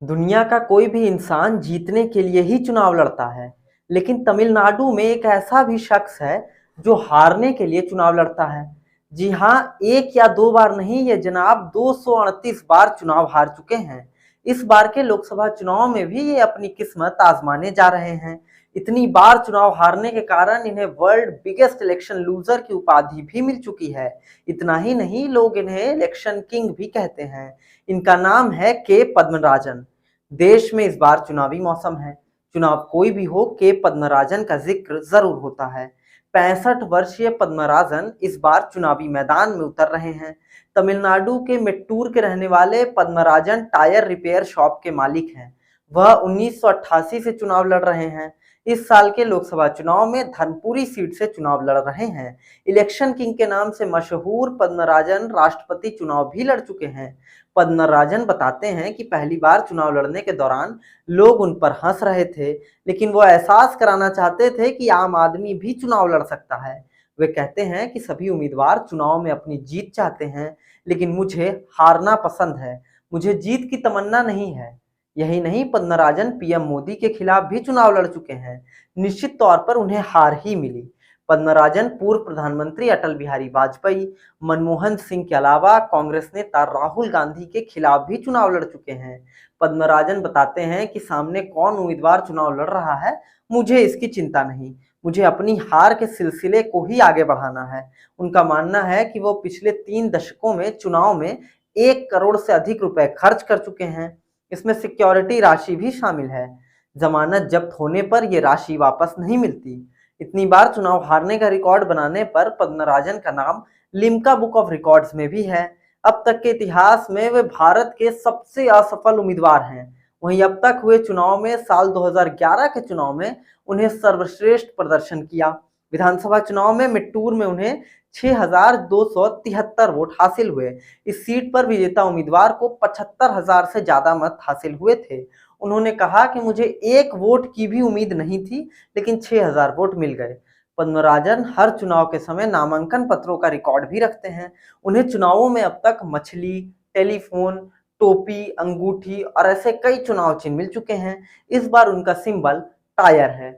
दुनिया का कोई भी इंसान जीतने के लिए ही चुनाव लड़ता है, लेकिन तमिलनाडु में एक ऐसा भी शख्स है जो हारने के लिए चुनाव लड़ता है। जी हाँ, एक या दो बार नहीं, ये जनाब 238 बार चुनाव हार चुके हैं। इस बार के लोकसभा चुनाव में भी ये अपनी किस्मत आजमाने जा रहे हैं। इतनी बार चुनाव हारने के कारण इन्हें वर्ल्ड बिगेस्ट इलेक्शन लूजर की उपाधि भी मिल चुकी है। इतना ही नहीं, लोग इन्हें इलेक्शन किंग भी कहते हैं। इनका नाम है के पद्मराजन। देश में इस बार चुनावी मौसम है। चुनाव कोई भी हो, के पद्मराजन का जिक्र जरूर होता है। 65 वर्षीय पद्मराजन इस बार चुनावी मैदान में उतर रहे हैं। तमिलनाडु के मेट्टूर के रहने वाले पद्मराजन टायर रिपेयर शॉप के मालिक हैं। वह 1988 से चुनाव लड़ रहे हैं। इस साल के लोकसभा चुनाव में धनपुरी सीट से चुनाव लड़ रहे हैं। इलेक्शन किंग के नाम से मशहूर पद्मराजन राष्ट्रपति चुनाव भी लड़ चुके हैं। पद्मराजन बताते हैं कि पहली बार चुनाव लड़ने के दौरान लोग उन पर हंस रहे थे, लेकिन वो एहसास कराना चाहते थे कि आम आदमी भी चुनाव लड़ सकता है। वे कहते हैं कि सभी उम्मीदवार चुनाव में अपनी जीत चाहते हैं, लेकिन मुझे हारना पसंद है। मुझे जीत की तमन्ना नहीं है। यही नहीं, पद्मराजन पीएम मोदी के खिलाफ भी चुनाव लड़ चुके हैं। निश्चित तौर पर उन्हें हार ही मिली। पद्मराजन पूर्व प्रधानमंत्री अटल बिहारी वाजपेयी, मनमोहन सिंह के अलावा कांग्रेस नेता राहुल गांधी के खिलाफ भी चुनाव लड़ चुके हैं। पद्मराजन बताते हैं कि सामने कौन उम्मीदवार चुनाव लड़ रहा है, मुझे इसकी चिंता नहीं। मुझे अपनी हार के सिलसिले को ही आगे बढ़ाना है। उनका मानना है कि वो पिछले 3 दशकों में चुनाव में 1 करोड़ से अधिक रुपए खर्च कर चुके हैं। इसमें सिक्योरिटी राशि भी शामिल है। जमानत जब्त होने पर यह राशि वापस नहीं मिलती। इतनी बार चुनाव हारने का रिकॉर्ड बनाने पर पद्मराजन का नाम लिम्का बुक ऑफ रिकॉर्ड्स में भी है। अब तक के इतिहास में वे भारत के सबसे असफल उम्मीदवार हैं। वहीं अब तक हुए चुनाव में साल 2011 के चुनाव में उन्हें सर्वश्रेष्ठ प्रदर्शन किया। विधानसभा चुनाव में मेट्टूर में उन्हें 6,273 वोट हासिल हुए। इस सीट पर विजेता उम्मीदवार को 75,000 से ज्यादा मत हासिल हुए थे। उन्होंने कहा कि मुझे 1 वोट की भी उम्मीद नहीं थी, लेकिन 6,000 वोट मिल गए। पद्मराजन हर चुनाव के समय नामांकन पत्रों का रिकॉर्ड भी रखते हैं। उन्हें चुनावों में अब तक मछली, टेलीफोन, टोपी, अंगूठी और ऐसे कई चुनाव चिन्ह मिल चुके हैं। इस बार उनका सिंबल टायर है।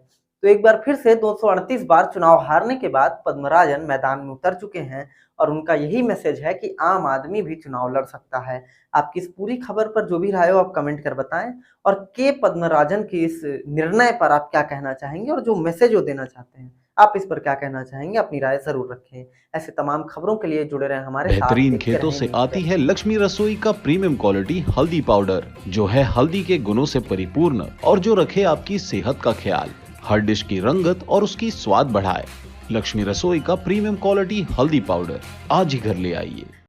तो एक बार फिर से 238 बार चुनाव हारने के बाद पद्मराजन मैदान में उतर चुके हैं और उनका यही मैसेज है कि आम आदमी भी चुनाव लड़ सकता है। आपकी इस पूरी खबर पर जो भी राय हो आप कमेंट कर बताएं, और के पद्मराजन के इस निर्णय पर आप क्या कहना चाहेंगे और जो मैसेज वो देना चाहते हैं, आप इस पर क्या कहना चाहेंगे? अपनी राय जरूर रखें। ऐसे तमाम खबरों के लिए जुड़े रहें हमारे साथ। बेहतरीन देखते खेतों रहें से न्यूज़ आती डेस्क। है लक्ष्मी रसोई का प्रीमियम क्वालिटी हल्दी पाउडर, जो है हल्दी के गुणों से परिपूर्ण और जो रखे आपकी सेहत का ख्याल, हर डिश की रंगत और उसकी स्वाद बढ़ाए। लक्ष्मी रसोई का प्रीमियम क्वालिटी हल्दी पाउडर आज ही घर ले आइए।